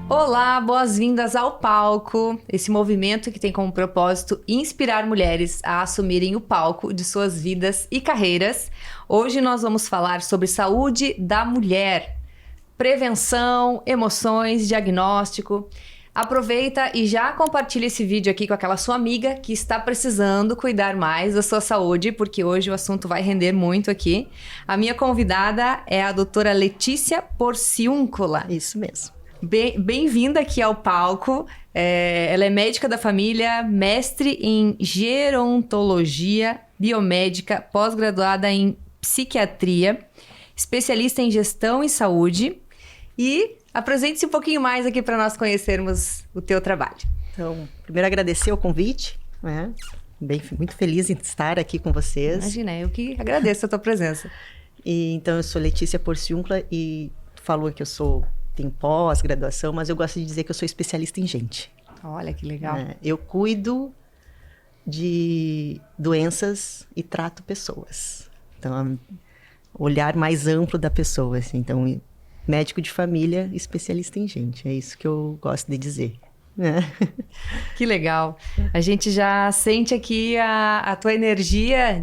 Olá, boas-vindas ao Palco, esse movimento que tem como propósito inspirar mulheres a assumirem o palco de suas vidas e carreiras. Hoje nós vamos falar sobre saúde da mulher, prevenção, emoções, diagnóstico. Aproveita e já compartilha esse vídeo aqui com aquela sua amiga que está precisando cuidar mais da sua saúde, porque hoje o assunto vai render muito aqui. A minha convidada é a doutora Letícia Porciúncula. Isso mesmo. Bem-vinda aqui ao Palco. Ela é médica da família, mestre em gerontologia biomédica, pós-graduada em psiquiatria, especialista em gestão e saúde. E apresente-se um pouquinho mais aqui para nós conhecermos o teu trabalho. Então, primeiro agradecer o convite, né? Muito feliz em estar aqui com vocês. Imagina, eu que agradeço a tua presença. Então, eu sou Letícia Porciúncula e tu falou que tenho pós-graduação, mas eu gosto de dizer que eu sou especialista em gente. Olha que legal. Eu cuido de doenças e trato pessoas. Então, olhar mais amplo da pessoa. Assim. Então, médico de família, especialista em gente. É isso que eu gosto de dizer. Que legal. A gente já sente aqui a tua energia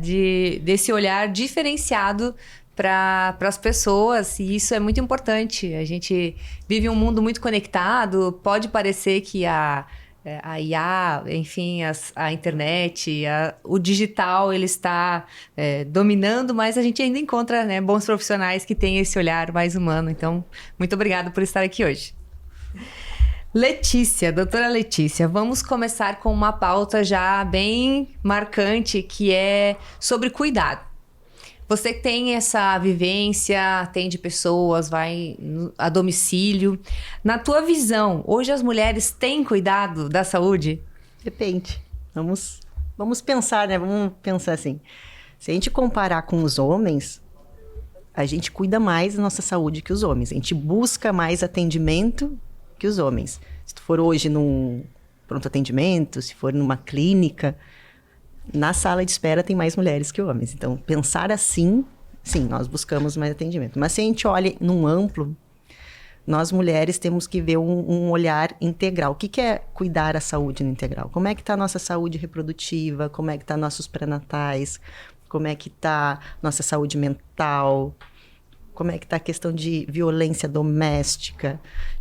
desse olhar diferenciado para as pessoas, e isso é muito importante. A gente vive um mundo muito conectado, pode parecer que a IA, enfim, a internet, o digital, ele está dominando, mas a gente ainda encontra, né, bons profissionais que têm esse olhar mais humano. Então, muito obrigada por estar aqui hoje. Letícia, doutora Letícia, vamos começar com uma pauta já bem marcante, que é sobre cuidado. Você tem essa vivência, atende pessoas, vai a domicílio. Na tua visão, hoje as mulheres têm cuidado da saúde? Depende. Vamos pensar, né? Vamos pensar assim. Se a gente comparar com os homens, a gente cuida mais da nossa saúde que os homens. A gente busca mais atendimento que os homens. Se tu for hoje num pronto atendimento, se for numa clínica, na sala de espera tem mais mulheres que homens. Então, pensar assim, sim, nós buscamos mais atendimento. Mas se a gente olha num amplo, nós mulheres temos que ver um olhar integral. O que é cuidar a saúde no integral? Como é que está a nossa saúde reprodutiva? Como é que está nossos pré-natais? Como é que está nossa saúde mental? Como é que está a questão de violência doméstica?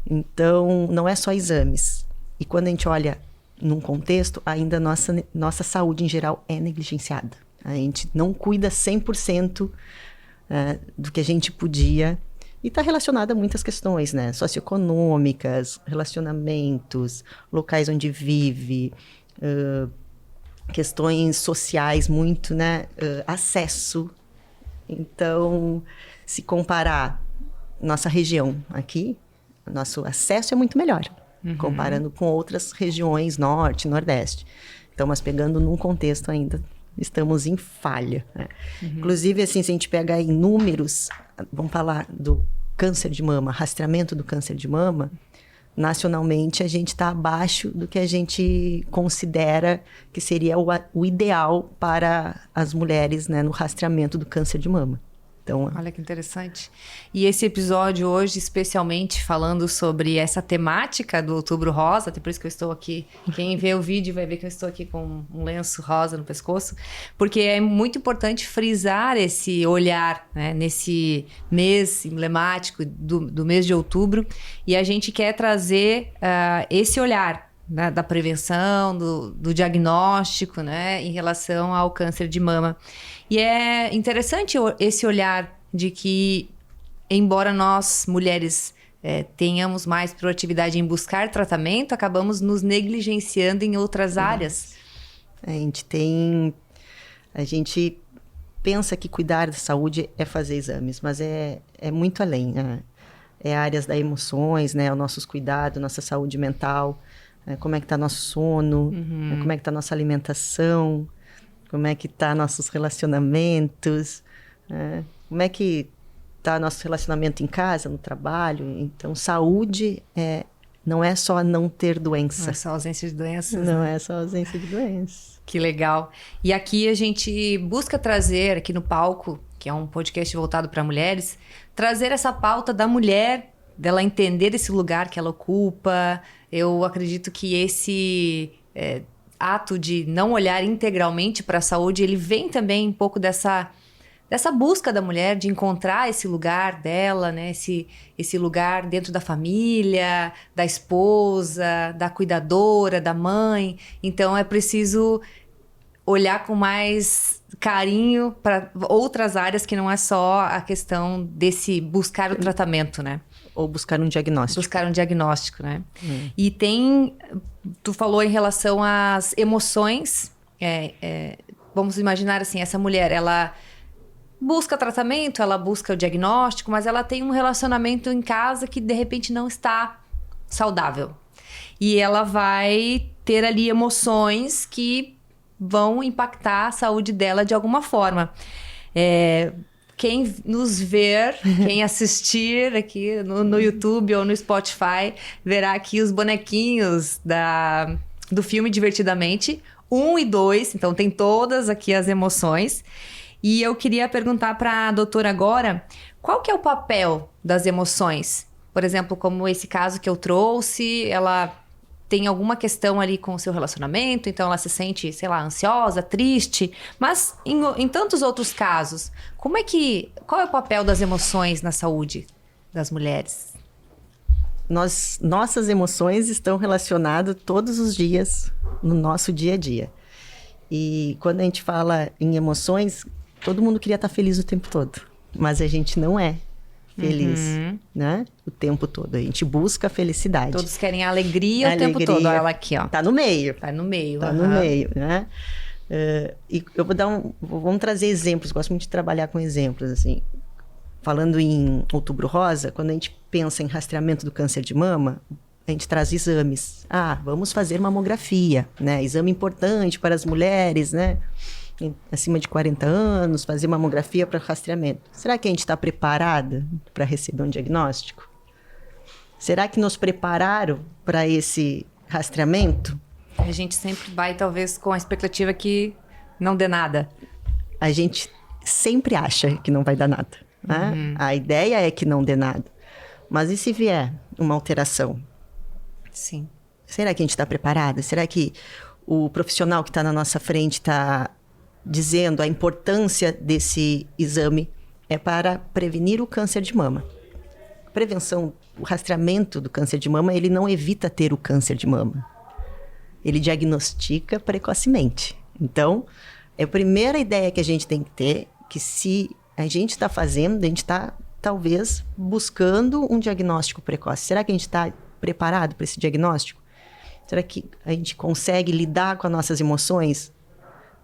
Então, não é só exames. E quando a gente olha num contexto, ainda nossa saúde em geral é negligenciada. A gente não cuida 100% do que a gente podia. E está relacionada a muitas questões, né? Socioeconômicas, relacionamentos, locais onde vive, questões sociais muito, né? Acesso. Então, se comparar nossa região aqui, nosso acesso é muito melhor. Comparando com outras regiões, norte, nordeste. Então, mas pegando num contexto ainda, estamos em falha. Né? Inclusive, assim, se a gente pega em números, vamos falar do câncer de mama, rastreamento do câncer de mama, nacionalmente a gente está abaixo do que a gente considera que seria o ideal para as mulheres, né, no rastreamento do câncer de mama. Então, olha que interessante. E esse episódio hoje, especialmente falando sobre essa temática do Outubro Rosa, até por isso que eu estou aqui. Quem vê o vídeo vai ver que eu estou aqui com um lenço rosa no pescoço, porque é muito importante frisar esse olhar, né, nesse mês emblemático do mês de outubro. E a gente quer trazer esse olhar, né, da prevenção, do diagnóstico, né, em relação ao câncer de mama. E é interessante esse olhar de que, embora nós, mulheres, tenhamos mais proatividade em buscar tratamento, acabamos nos negligenciando em outras áreas. A gente pensa que cuidar da saúde é fazer exames, mas é muito além, né? É áreas das emoções, né? Os nossos cuidados, nossa saúde mental, como é que está nosso sono, como é que está nossa alimentação, como é que tá nossos relacionamentos, como é que tá nosso relacionamento em casa, no trabalho. Então, saúde é Não é só não ter doença. Não é só ausência de doenças. Não é só ausência de doença. Que legal. E aqui a gente busca trazer, aqui no Palco, que é um podcast voltado para mulheres, trazer essa pauta da mulher, dela entender esse lugar que ela ocupa. Eu acredito que esse ato de não olhar integralmente para a saúde, ele vem também um pouco dessa busca da mulher de encontrar esse lugar dela, né? Esse lugar dentro da família, da esposa, da cuidadora, da mãe. Então é preciso olhar com mais carinho para outras áreas que não é só a questão desse buscar o tratamento, né? Ou buscar um diagnóstico. Buscar um diagnóstico, né? E tu falou em relação às emoções. Vamos imaginar assim, essa mulher, ela busca tratamento, ela busca o diagnóstico, mas ela tem um relacionamento em casa que de repente não está saudável. E ela vai ter ali emoções que vão impactar a saúde dela de alguma forma. Quem nos ver, quem assistir aqui no YouTube ou no Spotify, verá aqui os bonequinhos do filme Divertidamente, 1 e 2, então tem todas aqui as emoções. E eu queria perguntar para a doutora agora, qual que é o papel das emoções? Por exemplo, como esse caso que eu trouxe, ela tem alguma questão ali com o seu relacionamento, então ela se sente, sei lá, ansiosa, triste. Mas em tantos outros casos, qual é o papel das emoções na saúde das mulheres? Nossas emoções estão relacionadas todos os dias no nosso dia a dia. E quando a gente fala em emoções, todo mundo queria estar feliz o tempo todo, mas a gente não é feliz, né? O tempo todo. A gente busca a felicidade. Todos querem a alegria o tempo todo. Olha ela aqui, ó. Tá no meio. Tá no meio. Tá no meio, né? E eu vamos trazer exemplos. Gosto muito de trabalhar com exemplos, assim. Falando em Outubro Rosa, quando a gente pensa em rastreamento do câncer de mama, a gente traz exames. Vamos fazer mamografia, né? Exame importante para as mulheres, né? Acima de 40 anos, fazer mamografia para rastreamento. Será que a gente está preparada para receber um diagnóstico? Será que nos prepararam para esse rastreamento? A gente sempre vai, talvez, com a expectativa que não dê nada. A gente sempre acha que não vai dar nada, né? A ideia é que não dê nada. Mas e se vier uma alteração? Sim. Será que a gente está preparada? Será que o profissional que está na nossa frente está dizendo a importância desse exame é para prevenir o câncer de mama? A prevenção, o rastreamento do câncer de mama, ele não evita ter o câncer de mama. Ele diagnostica precocemente. Então, a primeira ideia que a gente tem que ter, que se a gente está fazendo, a gente está, talvez, buscando um diagnóstico precoce. Será que a gente está preparado para esse diagnóstico? Será que a gente consegue lidar com as nossas emoções?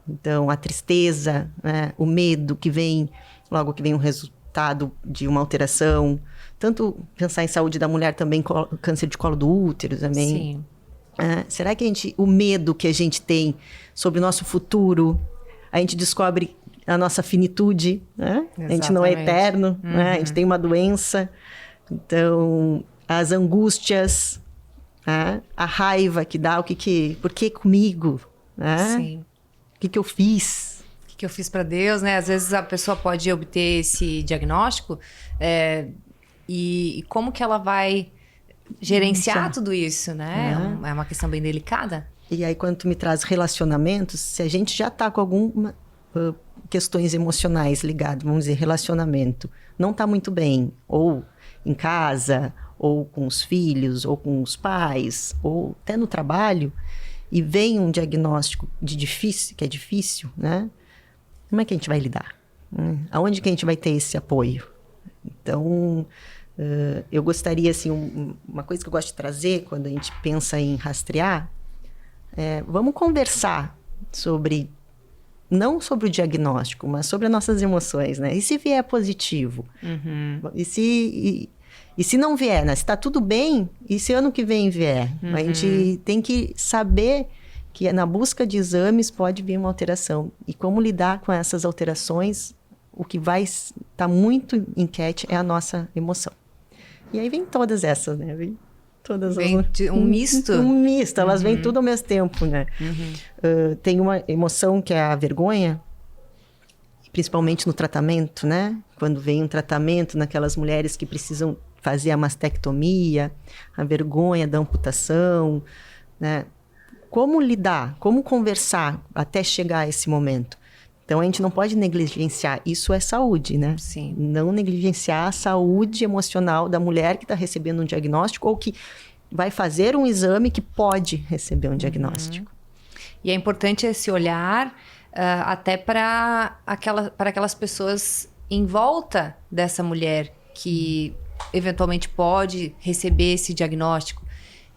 Então, a tristeza, né? O medo que vem, logo que vem um resultado de uma alteração. Tanto pensar em saúde da mulher, também câncer de colo do útero também. Sim. Será que o medo que a gente tem sobre o nosso futuro, a gente descobre a nossa finitude, né? A gente não é eterno, né? A gente tem uma doença. Então, as angústias, a raiva que dá, por que comigo? Né? Sim. O que eu fiz? O que eu fiz para Deus, né? Às vezes a pessoa pode obter esse diagnóstico e como que ela vai gerenciar tudo isso, né? É uma questão bem delicada. E aí, quando tu me traz relacionamentos, se a gente já tá com alguma questões emocionais ligadas, vamos dizer, relacionamento, não tá muito bem, ou em casa, ou com os filhos, ou com os pais, ou até no trabalho, e vem um diagnóstico que é difícil, né? Como é que a gente vai lidar? Aonde que a gente vai ter esse apoio? Então, eu gostaria, assim, uma coisa que eu gosto de trazer quando a gente pensa em rastrear, vamos conversar não sobre o diagnóstico, mas sobre as nossas emoções, né? E se vier positivo? E se não vier, né? Se está tudo bem, e se ano que vem vier? A gente tem que saber que na busca de exames pode vir uma alteração. E como lidar com essas alterações, o que vai estar muito enquete é a nossa emoção. E aí vem todas essas, né? Todas Vem um misto? Um misto, elas vêm tudo ao mesmo tempo, né? Tem uma emoção que é a vergonha, principalmente no tratamento, né? Quando vem um tratamento naquelas mulheres que precisam fazer a mastectomia, a vergonha da amputação, né? Como lidar, como conversar até chegar a esse momento? Então, a gente não pode negligenciar. Isso é saúde, né? Sim. Não negligenciar a saúde emocional da mulher que está recebendo um diagnóstico ou que vai fazer um exame que pode receber um diagnóstico. E é importante esse olhar até para aquelas pessoas em volta dessa mulher que eventualmente pode receber esse diagnóstico.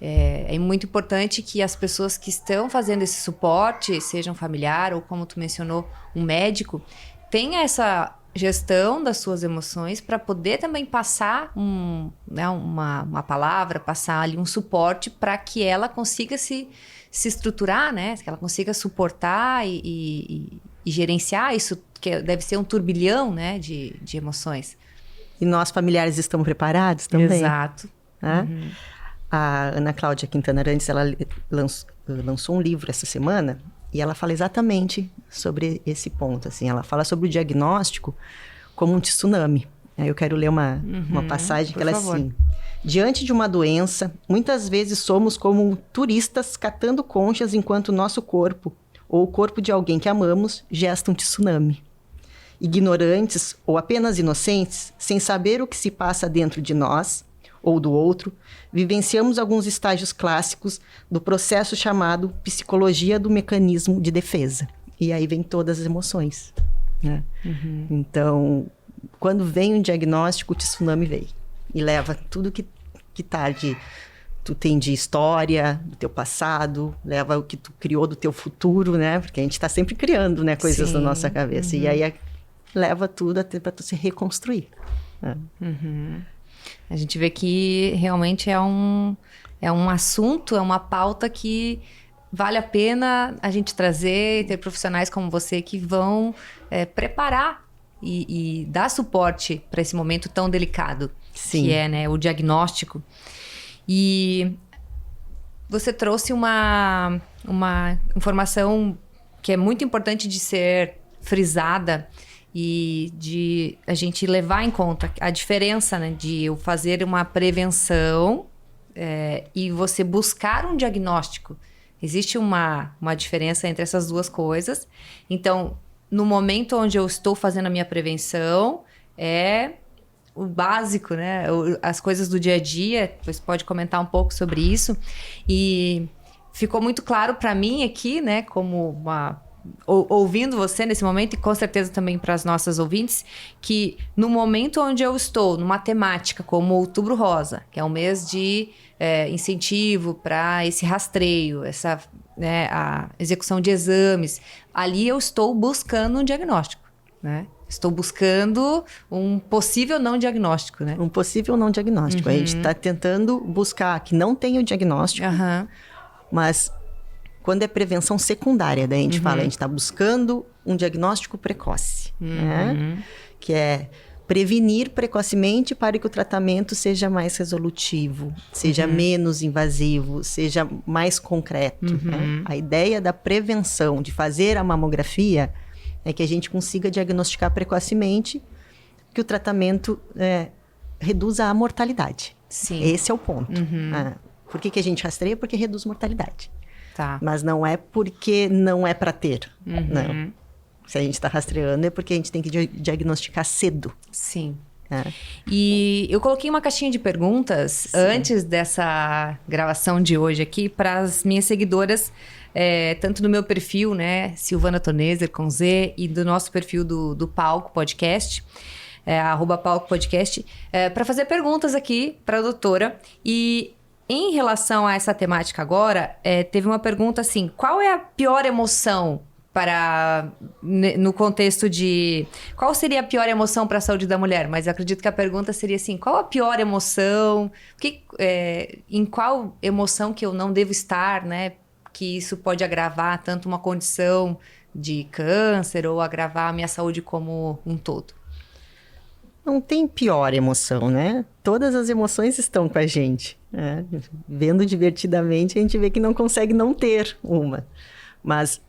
É muito importante que as pessoas que estão fazendo esse suporte, sejam familiar ou, como tu mencionou, um médico, tenha essa gestão das suas emoções para poder também passar uma palavra, passar ali um suporte para que ela consiga se estruturar, né? Que ela consiga suportar e gerenciar isso, que deve ser um turbilhão, né, de emoções. E nós, familiares, estamos preparados também? Exato. Né? A Ana Cláudia Quintana Arantes, ela lançou um livro essa semana e ela fala exatamente sobre esse ponto. Assim, ela fala sobre o diagnóstico como um tsunami. Eu quero ler uma passagem que ela é assim: diante de uma doença, muitas vezes somos como turistas catando conchas enquanto nosso corpo ou o corpo de alguém que amamos gesta um tsunami. Ignorantes ou apenas inocentes, sem saber o que se passa dentro de nós ou do outro, vivenciamos alguns estágios clássicos do processo chamado psicologia do mecanismo de defesa. E aí vem todas as emoções, né? Então, quando vem um diagnóstico, o tsunami vem e leva tudo que tu tem de história, do teu passado, leva o que tu criou do teu futuro, né? Porque a gente está sempre criando, né, coisas na nossa cabeça. E aí leva tudo até para tu se reconstruir. Né? A gente vê que realmente é um assunto, é uma pauta que vale a pena a gente trazer e ter profissionais como você que vão preparar e dar suporte para esse momento tão delicado. Sim. Que é, né, o diagnóstico. E você trouxe uma informação que é muito importante de ser frisada e de a gente levar em conta a diferença, né, de eu fazer uma prevenção e você buscar um diagnóstico. Existe uma diferença entre essas duas coisas. Então, no momento onde eu estou fazendo a minha prevenção, é o básico, né? As coisas do dia a dia. Você pode comentar um pouco sobre isso. E ficou muito claro para mim aqui, né, como ouvindo você nesse momento, e com certeza também para as nossas ouvintes, que no momento onde eu estou, numa temática como o Outubro Rosa, que é um mês de incentivo para esse rastreio, a execução de exames, ali eu estou buscando um diagnóstico, né? Estou buscando um possível não diagnóstico, né? Um possível não diagnóstico. A gente está tentando buscar que não tenha o diagnóstico, mas quando é prevenção secundária, daí a gente fala, a gente está buscando um diagnóstico precoce, né? Que é prevenir precocemente para que o tratamento seja mais resolutivo, seja menos invasivo, seja mais concreto. Né? A ideia da prevenção, de fazer a mamografia, é que a gente consiga diagnosticar precocemente, que o tratamento reduza a mortalidade. Sim. Esse é o ponto. Por que a gente rastreia? Porque reduz mortalidade. Tá. Mas não é porque não é para ter. Não. Se a gente está rastreando é porque a gente tem que diagnosticar cedo. Sim. E eu coloquei uma caixinha de perguntas antes dessa gravação de hoje aqui para as minhas seguidoras, tanto no meu perfil, né, Silvana Toneser com Z, e do nosso perfil do Palco Podcast, @Palco Podcast, para fazer perguntas aqui para a doutora. E em relação a essa temática agora, teve uma pergunta assim: qual é a pior emoção no contexto de... Qual seria a pior emoção para a saúde da mulher? Mas eu acredito que a pergunta seria assim: qual a pior emoção? Em qual emoção que eu não devo estar, né? Que isso pode agravar tanto uma condição de câncer ou agravar a minha saúde como um todo? Não tem pior emoção, né? Todas as emoções estão com a gente. Vendo divertidamente, a gente vê que não consegue não ter uma. Mas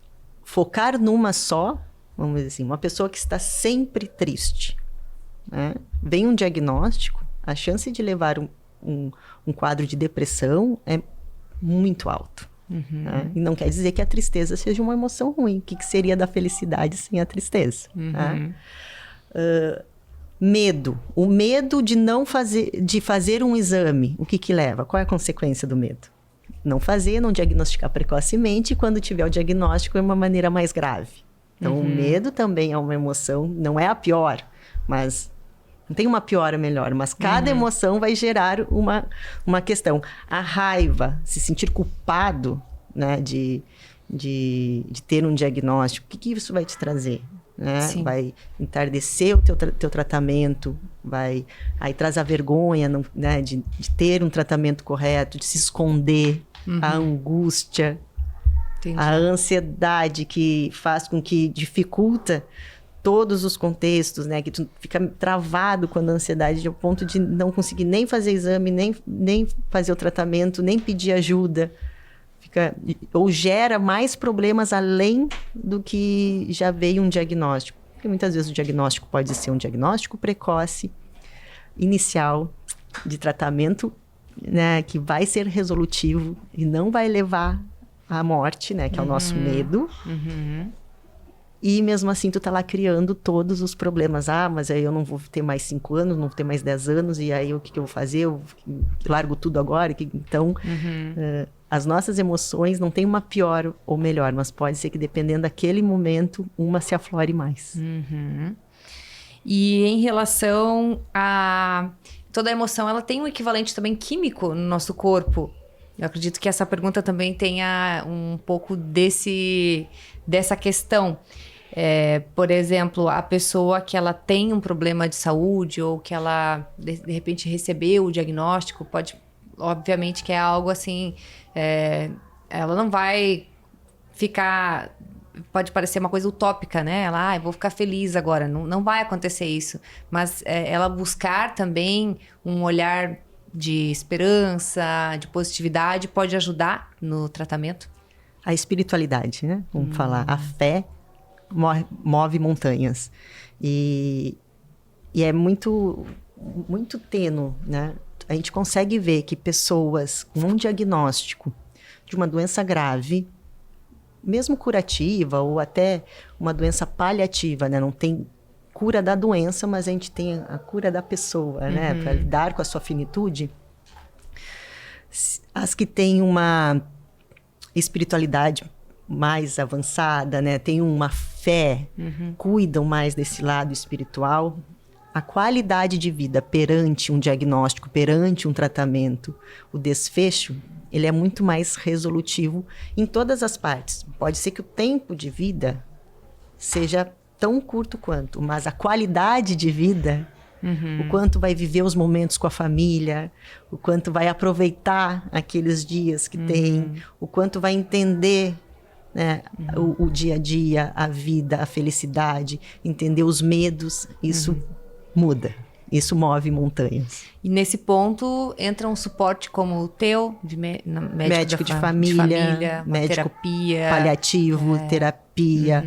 focar numa só, vamos dizer assim, uma pessoa que está sempre triste, né? Vem um diagnóstico, a chance de levar um quadro de depressão é muito alto. Né? E não quer dizer que a tristeza seja uma emoção ruim. O que seria da felicidade sem a tristeza? Né? Medo. O medo de fazer um exame, o que leva? Qual é a consequência do medo? Não fazer, não diagnosticar precocemente, e quando tiver o diagnóstico, é uma maneira mais grave. Então, o medo também é uma emoção, não é a pior, mas não tem uma pior ou melhor, mas cada emoção vai gerar uma questão. A raiva, se sentir culpado, né, de ter um diagnóstico, o que isso vai te trazer? Né? Vai entardecer o teu tratamento, aí traz a vergonha, né, de ter um tratamento correto, de se esconder, a angústia, a ansiedade que faz com que dificulta todos os contextos, né? Que tu fica travado quando a ansiedade, ao ponto de não conseguir nem fazer exame, nem fazer o tratamento, nem pedir ajuda. Ou gera mais problemas além do que já veio um diagnóstico. Porque muitas vezes o diagnóstico pode ser um diagnóstico precoce, inicial, de tratamento, né? Que vai ser resolutivo e não vai levar à morte, né? Que é o nosso medo. E mesmo assim tu tá lá criando todos os problemas. Mas aí eu não vou ter mais 5 anos, não vou ter mais 10 anos, e aí o que eu vou fazer? Eu largo tudo agora? Então, as nossas emoções não tem uma pior ou melhor, mas pode ser que dependendo daquele momento, uma se aflore mais. E em relação a... Toda emoção, ela tem um equivalente também químico no nosso corpo. Eu acredito que essa pergunta também tenha um pouco dessa questão. Por exemplo, a pessoa que ela tem um problema de saúde ou que ela, de repente, recebeu o diagnóstico, pode, obviamente, que é algo assim, ela não vai ficar... Pode parecer uma coisa utópica, né? Ela, eu vou ficar feliz agora. Não vai acontecer isso. Mas ela buscar também um olhar de esperança, de positividade, pode ajudar no tratamento? A espiritualidade, né? Vamos falar. A fé move montanhas. E é muito, muito tênue, né? A gente consegue ver que pessoas com um diagnóstico de uma doença grave, mesmo curativa ou até uma doença paliativa, né? Não tem cura da doença, mas a gente tem a cura da pessoa, né? Para lidar com a sua finitude. As que têm uma espiritualidade mais avançada, né? Têm uma fé, cuidam mais desse lado espiritual. A qualidade de vida perante um diagnóstico, perante um tratamento, o desfecho, ele é muito mais resolutivo em todas as partes. Pode ser que o tempo de vida seja tão curto quanto, mas a qualidade de vida, o quanto vai viver os momentos com a família, o quanto vai aproveitar aqueles dias que tem, o quanto vai entender, né, o dia a dia, a vida, a felicidade, entender os medos, isso muda. Isso move montanhas. E nesse ponto entra um suporte como o teu, de médico de família, médico terapia, paliativo, terapia.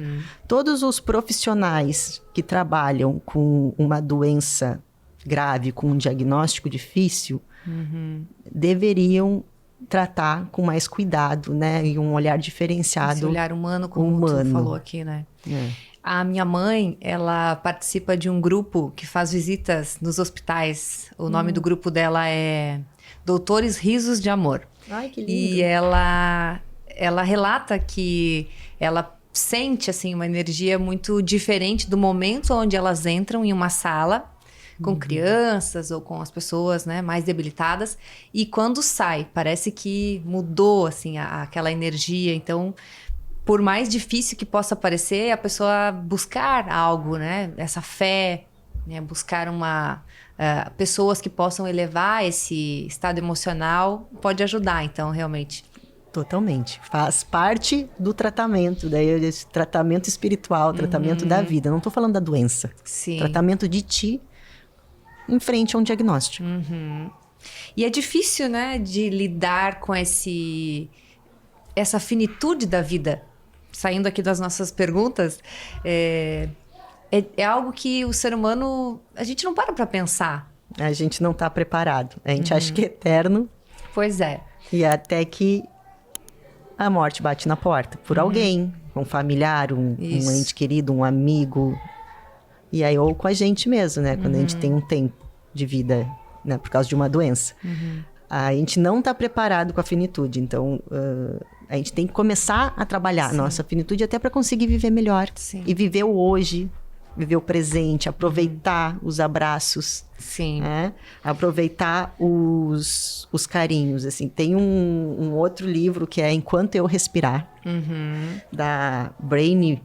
Todos os profissionais que trabalham com uma doença grave, com um diagnóstico difícil, deveriam tratar com mais cuidado, né? E um olhar diferenciado. Esse olhar humano, como tu falou aqui, né? A minha mãe, ela participa de um grupo que faz visitas nos hospitais. O nome do grupo dela é Doutores Risos de Amor. Ai, que lindo. E ela relata que ela sente, assim, uma energia muito diferente do momento onde elas entram em uma sala com crianças ou com as pessoas, né, mais debilitadas. E quando sai, parece que mudou, assim, aquela energia. Então, por mais difícil que possa parecer, a pessoa buscar algo, né? Essa fé, né? Buscar pessoas que possam elevar esse estado emocional pode ajudar, então, realmente. Totalmente. Faz parte do tratamento, esse tratamento espiritual, tratamento da vida. Não estou falando da doença. Sim. Tratamento de ti em frente a um diagnóstico. E é difícil, né, de lidar com essa finitude da vida. Saindo aqui das nossas perguntas, é algo que o ser humano, a gente não para pensar. A gente não está preparado. A gente acha que é eterno. Pois é. E até que a morte bate na porta por alguém, um familiar, um ente querido, um amigo. E aí, ou com a gente mesmo, né? Quando a gente tem um tempo de vida, né? Por causa de uma doença. A gente não está preparado com a finitude. Então, a gente tem que começar a trabalhar a nossa finitude até para conseguir viver melhor. Sim. E viver o hoje, viver o presente, aproveitar os abraços. Sim. Né? Aproveitar os carinhos, assim. Tem um outro livro que é Enquanto Eu Respirar, da Brainy.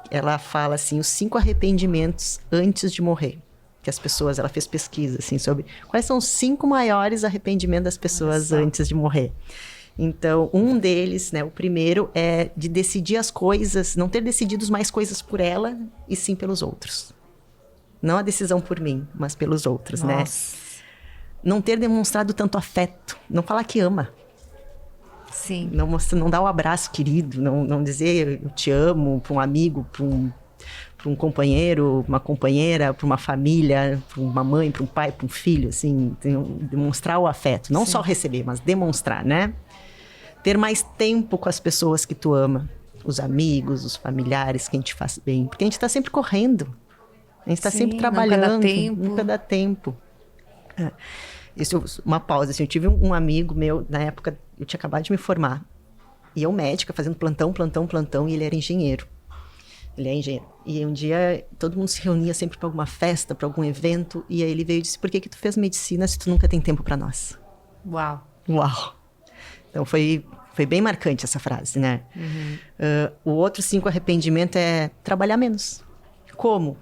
Ela fala assim, os 5 arrependimentos antes de morrer. Que as pessoas, ela fez pesquisa, assim, sobre quais são os 5 maiores arrependimentos das pessoas antes de morrer. Então, um deles, né, o primeiro é de decidir as coisas, não ter decidido mais coisas por ela, e sim pelos outros. Não a decisão por mim, mas pelos outros, né? Não ter demonstrado tanto afeto, não falar que ama. Sim. Não dar o abraço querido, não dizer eu te amo para um amigo, para um companheiro, uma companheira, para uma família, para uma mãe, para um pai, para um filho, assim, demonstrar o afeto. Não só receber, mas demonstrar, né? Ter mais tempo com as pessoas que tu ama. Os amigos, os familiares, que a gente faz bem. Porque a gente está sempre correndo. A gente está sempre trabalhando. Nunca dá tempo. Isso, uma pausa, assim, eu tive um amigo meu, na época, eu tinha acabado de me formar. E eu médica, fazendo plantão, e ele era engenheiro. Ele é engenheiro. E um dia, todo mundo se reunia sempre para alguma festa, para algum evento. E aí ele veio e disse, por que tu fez medicina se tu nunca tem tempo para nós? Uau. Então, foi bem marcante essa frase, né? O outro 5 arrependimento é trabalhar menos. Como?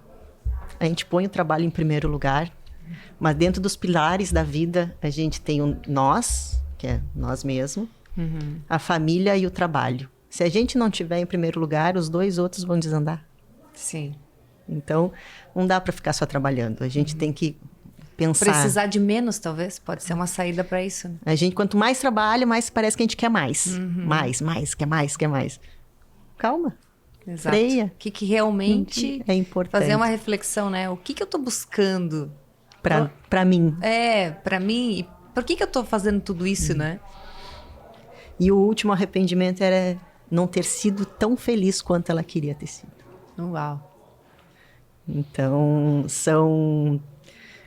A gente põe o trabalho em primeiro lugar, mas dentro dos pilares da vida, a gente tem o nós, que é nós mesmos, a família e o trabalho. Se a gente não tiver em primeiro lugar, os 2 outros vão desandar. Sim. Então, não dá para ficar só trabalhando. A gente tem que pensar. Precisar de menos, talvez. Pode ser uma saída para isso. Né? A gente, quanto mais trabalha, mais parece que a gente quer mais. Quer mais. Calma. Exato. Freia. O que realmente é importante. Fazer uma reflexão, né? O que eu tô buscando? Para mim. Para mim. E por que eu tô fazendo tudo isso, né? E o último arrependimento era não ter sido tão feliz quanto ela queria ter sido. Uau. Então,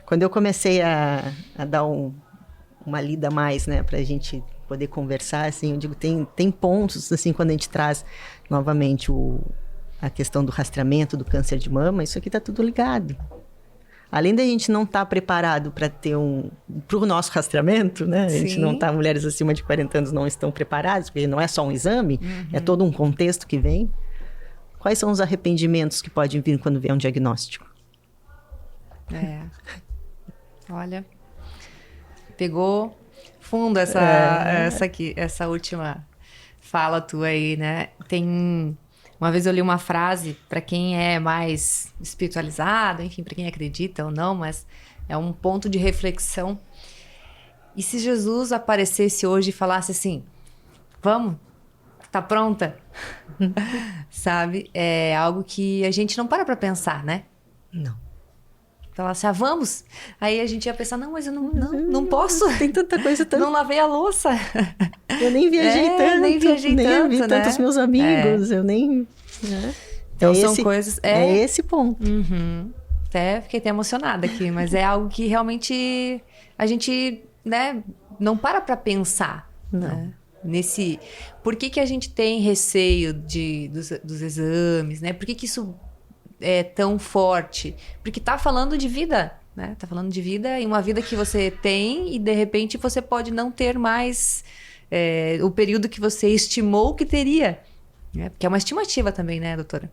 quando eu comecei a dar uma lida mais, né, pra gente poder conversar, assim, eu digo, tem pontos, assim, quando a gente traz novamente a questão do rastreamento do câncer de mama, isso aqui tá tudo ligado. Além da gente não estar preparado para ter pro nosso rastreamento, né? A gente não tá, mulheres acima de 40 anos não estão preparadas, porque não é só um exame, é todo um contexto que vem. Quais são os arrependimentos que podem vir quando vier um diagnóstico? Olha, pegou fundo essa última fala tua aí, né? Uma vez eu li uma frase, para quem é mais espiritualizado, enfim, para quem acredita ou não, mas é um ponto de reflexão. E se Jesus aparecesse hoje e falasse assim, vamos, tá pronta? Sabe? É algo que a gente não para pensar, né? Não. Falasse, vamos. Aí a gente ia pensar, não, mas eu não posso. Tem tanta coisa. Não lavei a louça. Eu nem viajei tanto. Nem vi tantos meus amigos. Eu nem... Né? Então são coisas... É esse ponto. Até fiquei até emocionada aqui, mas é algo que realmente a gente, né, não para pensar. Não. Né? Por que a gente tem receio dos exames, né? Por que isso é tão forte? Porque tá falando de vida, né? Tá falando de vida e uma vida que você tem e de repente você pode não ter mais o período que você estimou que teria. Né? Porque é uma estimativa também, né, doutora?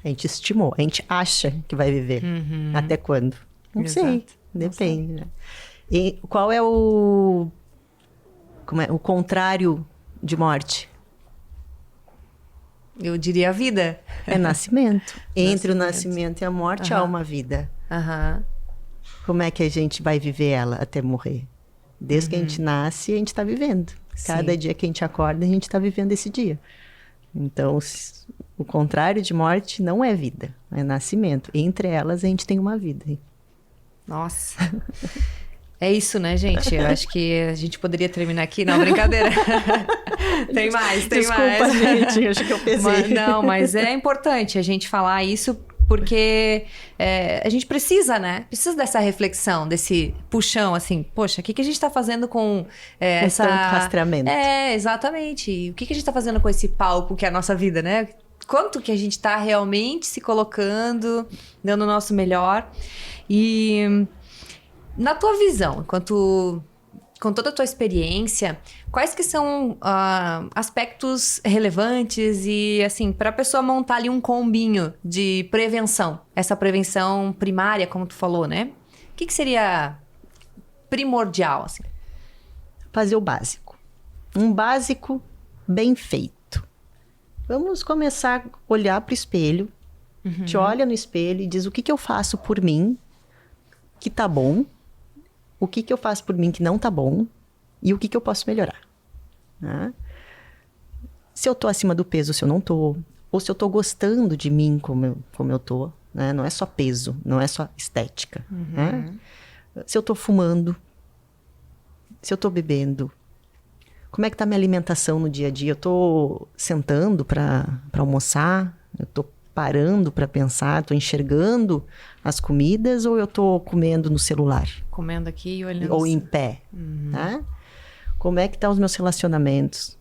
A gente estimou, a gente acha que vai viver. Até quando? Não sei, depende. Né? E qual é o contrário de morte? Eu diria a vida. É nascimento. Entre o nascimento e a morte há uma vida. Como é que a gente vai viver ela até morrer? Desde que a gente nasce, a gente está vivendo. Cada Sim. dia que a gente acorda, a gente está vivendo esse dia. Então, o contrário de morte não é vida, é nascimento. Entre elas, a gente tem uma vida. Nossa. É isso, né, gente? Eu acho que a gente poderia terminar aqui. Não, brincadeira. Tem mais. Desculpa, gente, acho que eu pesei. Mas é importante a gente falar isso porque a gente precisa, né? Precisa dessa reflexão, desse puxão, assim. Poxa, o que a gente tá fazendo com essa... tanto rastreamento. Exatamente. E o que a gente tá fazendo com esse palco que é a nossa vida, né? Quanto que a gente tá realmente se colocando, dando o nosso melhor. E na tua visão, com toda a tua experiência, quais que são aspectos relevantes e, assim, para a pessoa montar ali um combinho de prevenção? Essa prevenção primária, como tu falou, né? O que seria primordial, assim? Fazer o básico. Um básico bem feito. Vamos começar a olhar para o espelho. Te olha no espelho e diz o que eu faço por mim que tá bom, o que eu faço por mim que não tá bom e o que eu posso melhorar. Né? Se eu tô acima do peso, se eu não tô, ou se eu tô gostando de mim como eu tô, né? Não é só peso, não é só estética. Né? Se eu tô fumando, se eu tô bebendo, como é que tá minha alimentação no dia a dia? Eu tô sentando para almoçar, eu tô parando para pensar, tô enxergando as comidas ou eu tô comendo no celular? Comendo aqui e olhando... Ou em pé, tá? Como é que tá os meus relacionamentos?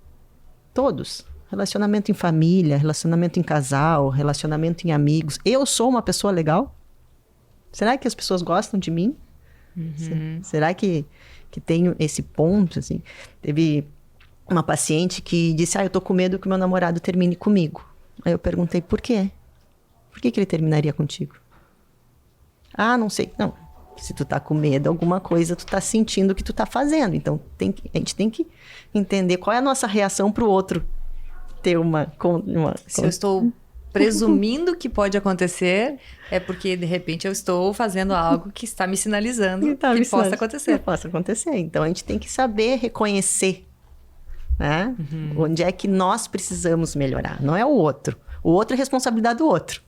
Todos. Relacionamento em família, relacionamento em casal, relacionamento em amigos. Eu sou uma pessoa legal? Será que as pessoas gostam de mim? Será que tenho esse ponto, assim? Teve uma paciente que disse, eu tô com medo que meu namorado termine comigo. Aí eu perguntei, por quê? Por que ele terminaria contigo? Não sei. Não, se tu tá com medo, alguma coisa tu tá sentindo que tu tá fazendo. Então, a gente tem que entender qual é a nossa reação pro outro ter uma... Se eu estou presumindo que pode acontecer, é porque, de repente, eu estou fazendo algo que está me sinalizando que possa acontecer. Que possa acontecer. Então, a gente tem que saber reconhecer, né? Onde é que nós precisamos melhorar. Não é o outro. O outro é responsabilidade do outro.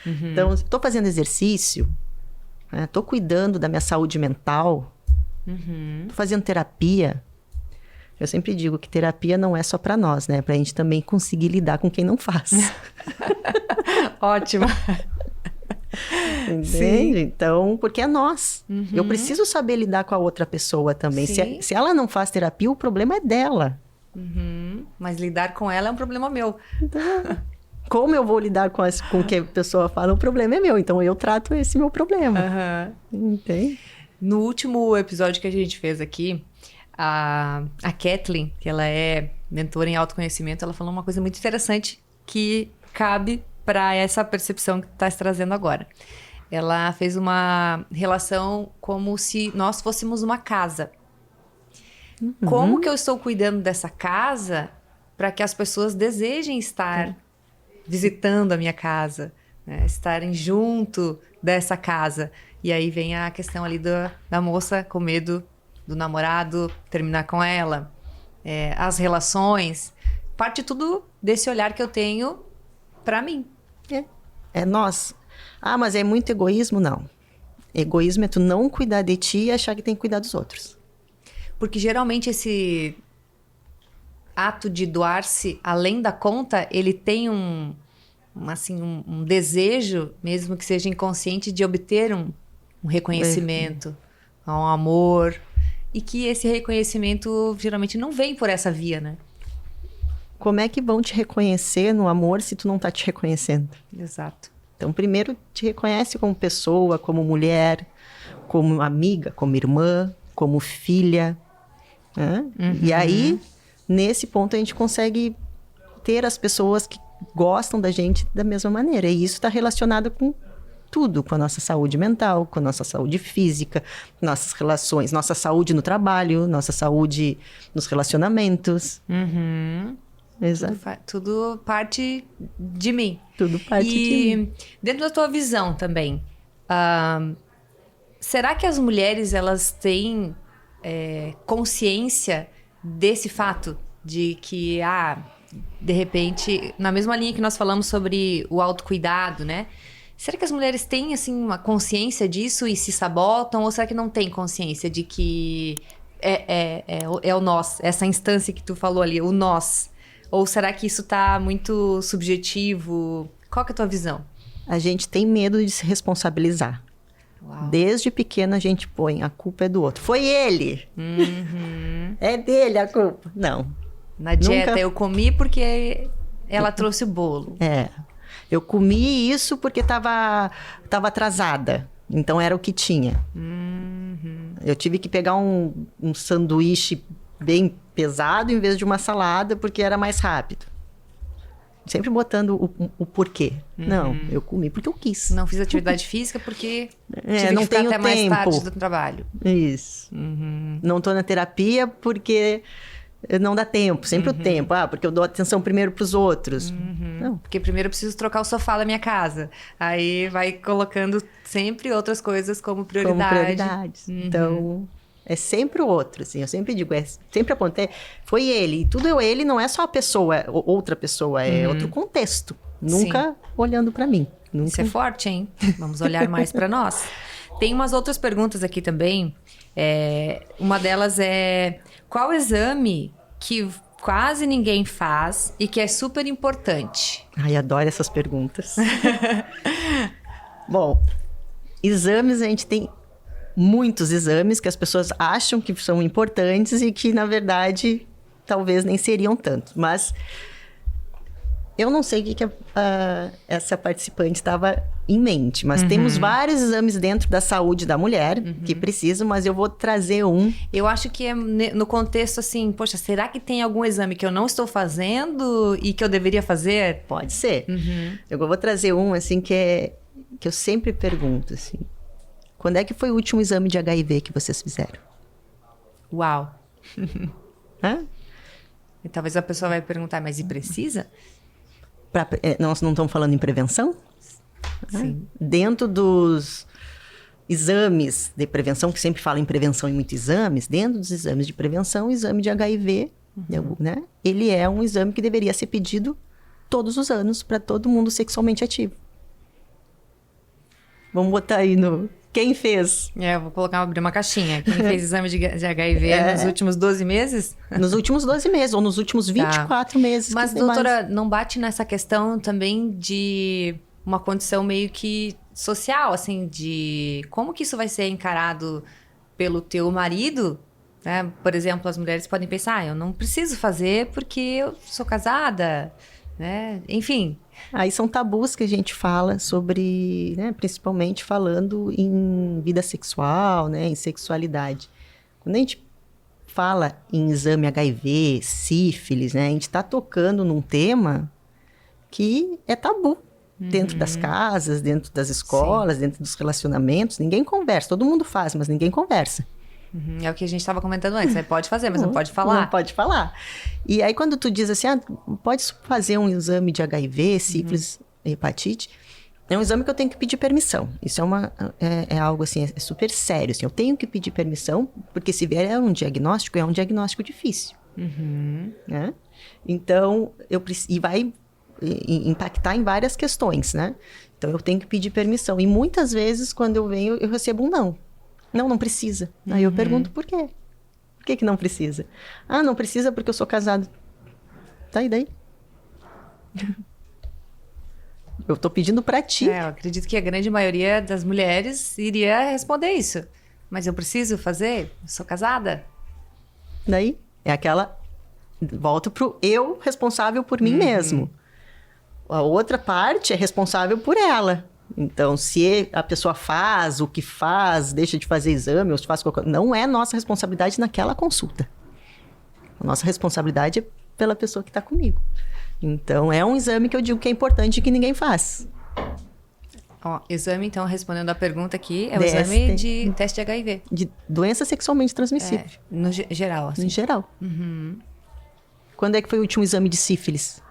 Então, estou fazendo exercício, estou cuidando da minha saúde mental, estou fazendo terapia. Eu sempre digo que terapia não é só para nós, né? Para a gente também conseguir lidar com quem não faz. Ótimo. Entende? Sim. Então, porque é nós. Eu preciso saber lidar com a outra pessoa também. Se ela não faz terapia, o problema é dela. Mas lidar com ela é um problema meu. Então, como eu vou lidar com o que a pessoa fala, o problema é meu. Então, eu trato esse meu problema. Entende? No último episódio que a gente fez aqui, a Kathleen, que ela é mentora em autoconhecimento, ela falou uma coisa muito interessante que cabe para essa percepção que tu tá trazendo agora. Ela fez uma relação como se nós fôssemos uma casa. Como que eu estou cuidando dessa casa para que as pessoas desejem estar visitando a minha casa, né? Estarem junto dessa casa. E aí vem a questão ali da moça com medo do namorado terminar com ela. As relações. Parte tudo desse olhar que eu tenho para mim. É nós. Mas é muito egoísmo? Não. Egoísmo é tu não cuidar de ti e achar que tem que cuidar dos outros. Porque geralmente esse ato de doar-se além da conta, ele tem um desejo, mesmo que seja inconsciente, de obter um reconhecimento, um amor. E que esse reconhecimento geralmente não vem por essa via, né? Como é que vão te reconhecer no amor se tu não tá te reconhecendo? Exato. Então, primeiro, te reconhece como pessoa, como mulher, como amiga, como irmã, como filha. Né? E aí, nesse ponto, a gente consegue ter as pessoas que gostam da gente da mesma maneira. E isso está relacionado com tudo, com a nossa saúde mental, com a nossa saúde física, nossas relações, nossa saúde no trabalho, nossa saúde nos relacionamentos. Exato. Tudo parte de mim. Tudo parte de mim. E dentro da tua visão também, será que as mulheres, elas têm consciência desse fato de que, de repente, na mesma linha que nós falamos sobre o autocuidado, né? Será que as mulheres têm, assim, uma consciência disso e se sabotam? Ou será que não têm consciência de que é o nós, essa instância que tu falou ali, o nós? Ou será que isso tá muito subjetivo? Qual que é a tua visão? A gente tem medo de se responsabilizar. Uau. Desde pequena a gente põe, a culpa é do outro. Foi ele! Uhum. É dele a culpa. Não. Na dieta Nunca... eu comi porque ela trouxe o bolo. Eu comi isso porque tava atrasada. Então era o que tinha. Uhum. Eu tive que pegar um sanduíche bem pesado em vez de uma salada porque era mais rápido. Sempre botando o porquê. Uhum. Não, eu comi porque eu quis. Não fiz atividade física porque tive não que ficar tenho até mais tempo. tarde do trabalho. Isso. Uhum. Não tô na terapia porque não dá tempo. Sempre o tempo. Porque eu dou atenção primeiro pros outros. Não. Porque primeiro eu preciso trocar o sofá da minha casa. Aí vai colocando sempre outras coisas como prioridade. Como prioridades. Então... é sempre o outro, assim, eu sempre digo, sempre acontece, foi ele, e tudo ele não é só a pessoa, outra pessoa, é outro contexto, nunca olhando pra mim. Nunca. Isso é forte, hein? Vamos olhar mais pra nós. Tem umas outras perguntas aqui também, uma delas é, qual exame que quase ninguém faz e que é super importante? Ai, adoro essas perguntas. Bom, exames a gente tem... muitos exames que as pessoas acham que são importantes e que, na verdade, talvez nem seriam tanto. Mas eu não sei o que essa participante estava em mente. Mas temos vários exames dentro da saúde da mulher que precisam, mas eu vou trazer um. Eu acho que é no contexto assim, poxa, será que tem algum exame que eu não estou fazendo e que eu deveria fazer? Pode ser. Eu vou trazer um, assim, que eu sempre pergunto, assim. Quando é que foi o último exame de HIV que vocês fizeram? Uau! Hã? E talvez a pessoa vai perguntar, mas e precisa? Nós não estamos falando em prevenção? Sim. Dentro dos exames de prevenção, que sempre fala em prevenção em muitos exames, dentro dos exames de prevenção, o exame de HIV, né? Ele é um exame que deveria ser pedido todos os anos para todo mundo sexualmente ativo. Vamos botar aí no... Quem fez? Eu vou abrir uma caixinha. Quem fez exame de HIV nos últimos 12 meses? Nos últimos 12 meses, ou nos últimos 24 meses. Mas, doutora, não bate nessa questão também de uma condição meio que social, assim, de como que isso vai ser encarado pelo teu marido? Né? Por exemplo, as mulheres podem pensar, eu não preciso fazer porque eu sou casada, né? Enfim... Aí são tabus que a gente fala sobre, né, principalmente falando em vida sexual, né, em sexualidade. Quando a gente fala em exame HIV, sífilis, né, a gente está tocando num tema que é tabu dentro das casas, dentro das escolas, dentro dos relacionamentos. Ninguém conversa, todo mundo faz, mas ninguém conversa. É o que a gente estava comentando antes, né? Pode fazer, mas não pode falar. Não pode falar. E aí quando tu diz assim, pode fazer um exame de HIV, sífilis, hepatite, é um exame que eu tenho que pedir permissão. Isso é algo assim, é super sério. Assim, eu tenho que pedir permissão, porque se vier um diagnóstico, é um diagnóstico difícil. Né? Então, e vai impactar em várias questões, né? Então, eu tenho que pedir permissão. E muitas vezes, quando eu venho, eu recebo um não. Não precisa. Aí eu pergunto por quê? Por que não precisa? Não precisa porque eu sou casado. Tá, e daí? Eu tô pedindo pra ti. Eu acredito que a grande maioria das mulheres iria responder isso. Mas eu preciso fazer? Eu sou casada? Daí, é aquela... Volto pro eu responsável por mim mesmo. A outra parte é responsável por ela. Então, se a pessoa faz o que faz, deixa de fazer exame, ou se faz qualquer... Não é nossa responsabilidade naquela consulta. A nossa responsabilidade é pela pessoa que está comigo. Então, é um exame que eu digo que é importante e que ninguém faz. Exame, então, respondendo a pergunta aqui, é o exame de teste de HIV. De doença sexualmente transmissível. No geral, assim. Em geral. Quando é que foi o último exame de sífilis?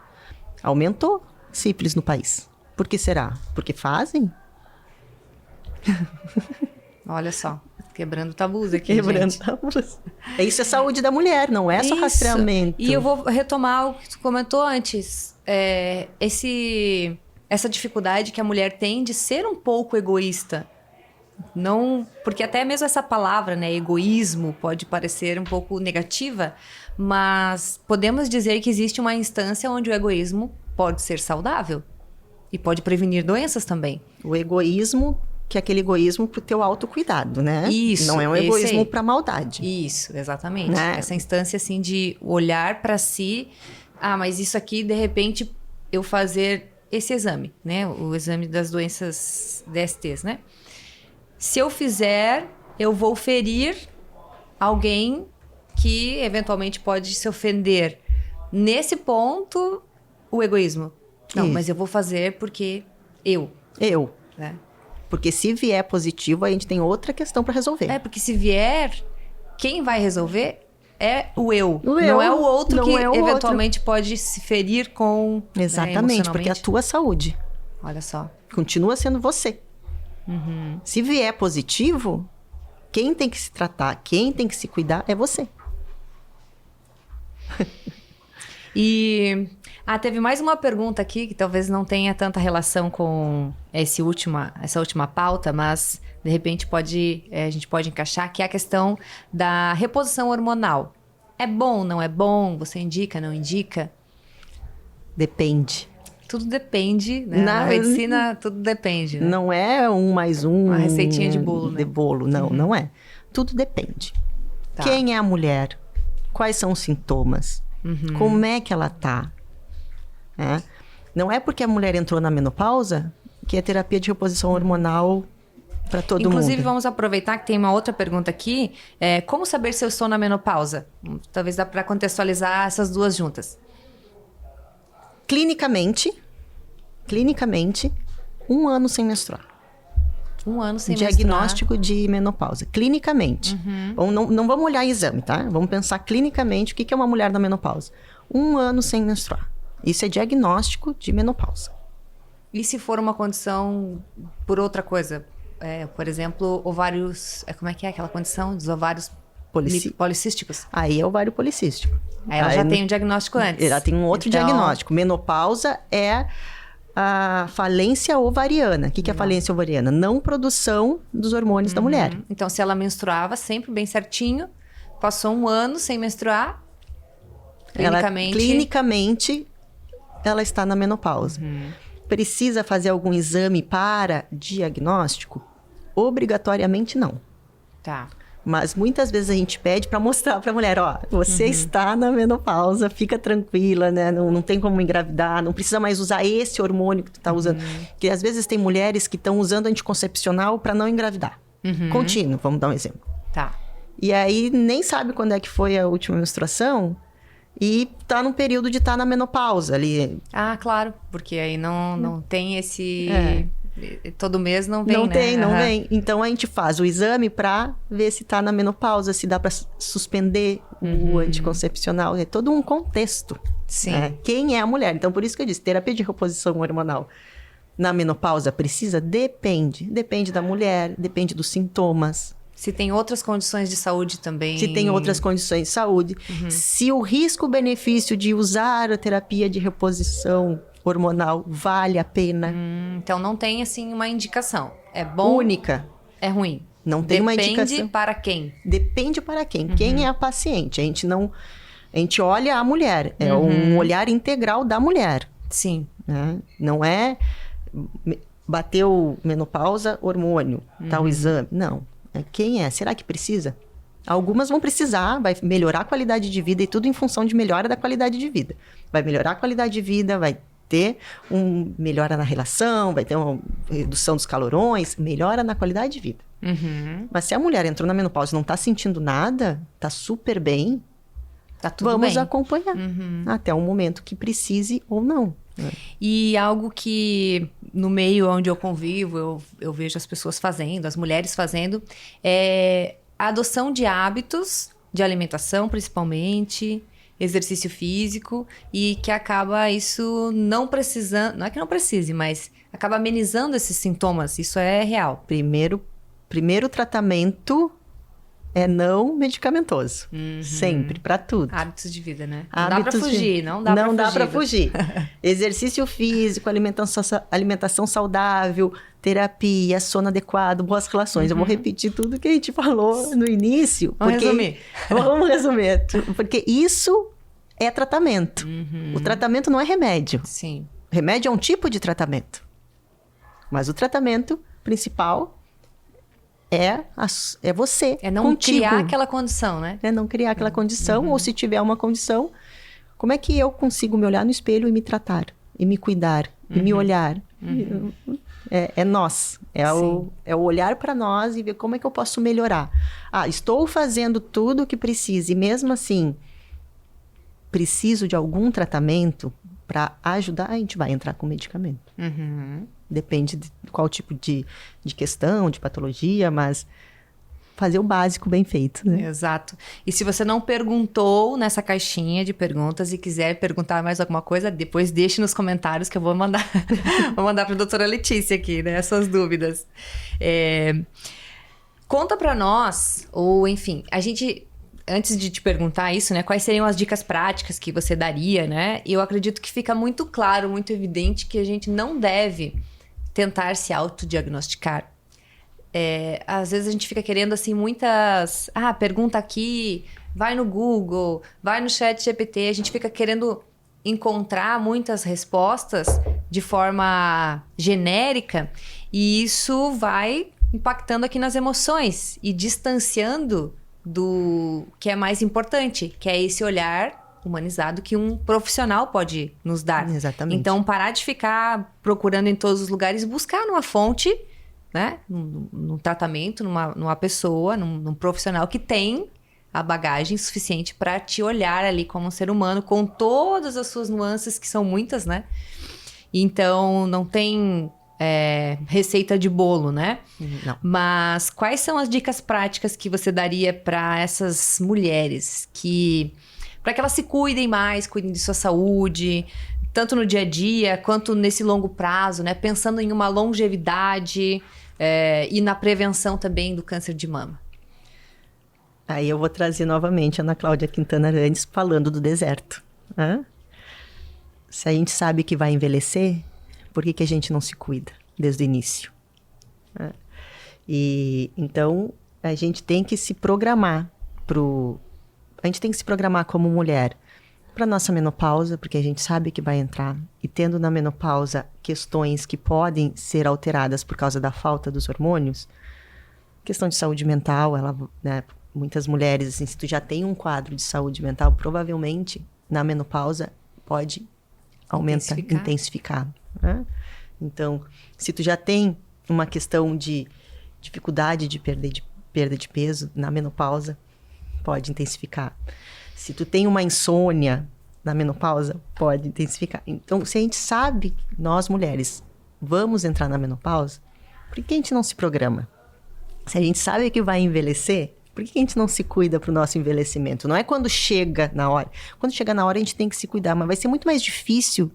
Aumentou sífilis no país. Por que será? Porque fazem? Olha só. Quebrando tabus aqui, Quebrando gente. tabus. Isso é saúde da mulher, não é só Isso. rastreamento. E eu vou retomar o que tu comentou antes. Essa dificuldade que a mulher tem de ser um pouco egoísta. Não, porque até mesmo essa palavra, né, egoísmo, pode parecer um pouco negativa, mas podemos dizer que existe uma instância onde o egoísmo pode ser saudável e pode prevenir doenças também. O egoísmo, que é aquele egoísmo pro teu autocuidado, né? Isso. Não é um egoísmo pra maldade. Isso, exatamente. Né? Essa instância, assim, de olhar para si. Ah, mas isso aqui, de repente, eu fazer esse exame, né? O exame das doenças DSTs, né? Se eu fizer, eu vou ferir alguém que eventualmente pode se ofender. Nesse ponto, o egoísmo. Não, Isso. mas eu vou fazer porque eu. Né? Porque se vier positivo, a gente tem outra questão para resolver. Porque se vier, quem vai resolver é o eu. O não eu, é o outro não que é o eventualmente pode se ferir com. Exatamente, porque é a tua saúde. Olha só. Continua sendo você. Se vier positivo, quem tem que se tratar, quem tem que se cuidar é você. E teve mais uma pergunta aqui que talvez não tenha tanta relação com essa última pauta, mas de repente a gente pode encaixar, que é a questão da reposição hormonal. É bom, não é bom? Você indica, não indica? Depende. Tudo depende, né? Na medicina, tudo depende, né? Não é 1 mais 1... Uma receitinha de bolo, né? De bolo, não, não é. Tudo depende. Tá. Quem é a mulher? Quais são os sintomas? Como é que ela tá? Não é porque a mulher entrou na menopausa que é terapia de reposição hormonal para todo mundo. Inclusive, vamos aproveitar que tem uma outra pergunta aqui. Como saber se eu estou na menopausa? Talvez dá para contextualizar essas duas juntas. Clinicamente, 1 ano sem menstruar. 1 ano sem Diagnóstico de menopausa. Clinicamente. Não vamos olhar em exame, tá? Vamos pensar clinicamente o que é uma mulher na menopausa. 1 ano sem menstruar. Isso é diagnóstico de menopausa. E se for uma condição por outra coisa? Por exemplo, ovários... Como é que é aquela condição dos ovários policísticos? Aí é ovário policístico. Aí ela já tem um diagnóstico antes. Ela tem um outro diagnóstico. Menopausa é a falência ovariana. O que é a falência ovariana? Não produção dos hormônios da mulher. Então, se ela menstruava sempre bem certinho, passou 1 ano sem menstruar, clinicamente, ela está na menopausa. Precisa fazer algum exame para diagnóstico? Obrigatoriamente não. Tá. Mas muitas vezes a gente pede para mostrar para a mulher, ó, você está na menopausa, fica tranquila, né? Não tem como engravidar, não precisa mais usar esse hormônio que tu está usando. Porque às vezes tem mulheres que estão usando anticoncepcional para não engravidar. Contínuo, vamos dar um exemplo. Tá. E aí nem sabe quando é que foi a última menstruação e tá num período de estar na menopausa ali. Ah, claro, porque aí não tem esse... Todo mês não vem, Não vem. Então, a gente faz o exame para ver se tá na menopausa, se dá para suspender o anticoncepcional. É todo um contexto. Sim. Quem é a mulher? Então, por isso que eu disse, terapia de reposição hormonal na menopausa precisa? Depende. Depende da mulher, depende dos sintomas. Se tem outras condições de saúde também. Se tem outras condições de saúde. Se o risco-benefício de usar a terapia de reposição hormonal vale a pena. Então não tem assim uma indicação. É bom? Única. É ruim? Não tem uma indicação. Depende para quem? Depende para quem. Quem é a paciente? A gente olha a mulher. É um olhar integral da mulher. Sim. Né? Não é bateu menopausa, hormônio, tal exame. Não. Quem é? Será que precisa? Algumas vão precisar, vai melhorar a qualidade de vida e tudo em função de melhora da qualidade de vida. Vai melhorar a qualidade de vida, vai ter melhora na relação, vai ter uma redução dos calorões, melhora na qualidade de vida. Mas se a mulher entrou na menopausa e não está sentindo nada, está super bem, tá tudo vamos bem. acompanhar até o momento que precise ou não. E algo que no meio onde eu convivo, eu vejo as pessoas fazendo, as mulheres fazendo, é a adoção de hábitos de alimentação, principalmente, exercício físico, e que acaba isso não precisando, não é que não precise, mas acaba amenizando esses sintomas, isso é real. Primeiro tratamento é não medicamentoso. Sempre, para tudo. Hábitos de vida, né? Não dá pra fugir. Exercício físico, alimentação saudável, terapia, sono adequado, boas relações. Eu vou repetir tudo que a gente falou no início. Vamos resumir. Porque isso é tratamento. O tratamento não é remédio. Sim. O remédio é um tipo de tratamento. Mas o tratamento principal é você. É não contigo. criar aquela condição, né? É não criar aquela condição, ou se tiver uma condição, como é que eu consigo me olhar no espelho e me tratar? E me cuidar? E me olhar? É nós. É o olhar para nós e ver como é que eu posso melhorar. Estou fazendo tudo o que preciso e mesmo assim preciso de algum tratamento para ajudar, a gente vai entrar com medicamento. Depende de qual tipo de questão, de patologia, mas fazer o básico bem feito, né? Exato. E se você não perguntou nessa caixinha de perguntas e quiser perguntar mais alguma coisa, depois deixe nos comentários que eu vou mandar vou mandar para a doutora Letícia aqui, né? Essas dúvidas. Conta para nós, ou enfim, a gente... Antes de te perguntar isso, né? Quais seriam as dicas práticas que você daria, né? Eu acredito que fica muito claro, muito evidente que a gente não deve tentar se autodiagnosticar. Às vezes a gente fica querendo, assim, muitas... pergunta aqui, vai no Google, vai no ChatGPT. A gente fica querendo encontrar muitas respostas de forma genérica e isso vai impactando aqui nas emoções e distanciando do que é mais importante, que é esse olhar humanizado que um profissional pode nos dar. Exatamente. Então, parar de ficar procurando em todos os lugares, buscar numa fonte, né? Num tratamento, numa pessoa, num profissional que tem a bagagem suficiente para te olhar ali como um ser humano, com todas as suas nuances, que são muitas, né? Então, não tem... receita de bolo, né? Não. Mas quais são as dicas práticas que você daria para essas mulheres para que elas se cuidem mais, cuidem de sua saúde, tanto no dia a dia quanto nesse longo prazo, né? Pensando em uma longevidade e na prevenção também do câncer de mama. Aí eu vou trazer novamente a Ana Cláudia Quintana Arantes falando do deserto. Se a gente sabe que vai envelhecer, por que a gente não se cuida desde o início? E então a gente tem que se programar a gente tem que se programar como mulher para nossa menopausa, porque a gente sabe que vai entrar e tendo na menopausa questões que podem ser alteradas por causa da falta dos hormônios, questão de saúde mental, né, muitas mulheres, assim, se tu já tem um quadro de saúde mental, provavelmente na menopausa pode intensificar, né? Então, se tu já tem uma questão de dificuldade de perda de peso na menopausa, pode intensificar. Se tu tem uma insônia na menopausa, pode intensificar. Então, se a gente sabe, nós mulheres, vamos entrar na menopausa, por que a gente não se programa? Se a gente sabe que vai envelhecer, por que a gente não se cuida para o nosso envelhecimento? Não é quando chega na hora. Quando chega na hora, a gente tem que se cuidar, mas vai ser muito mais difícil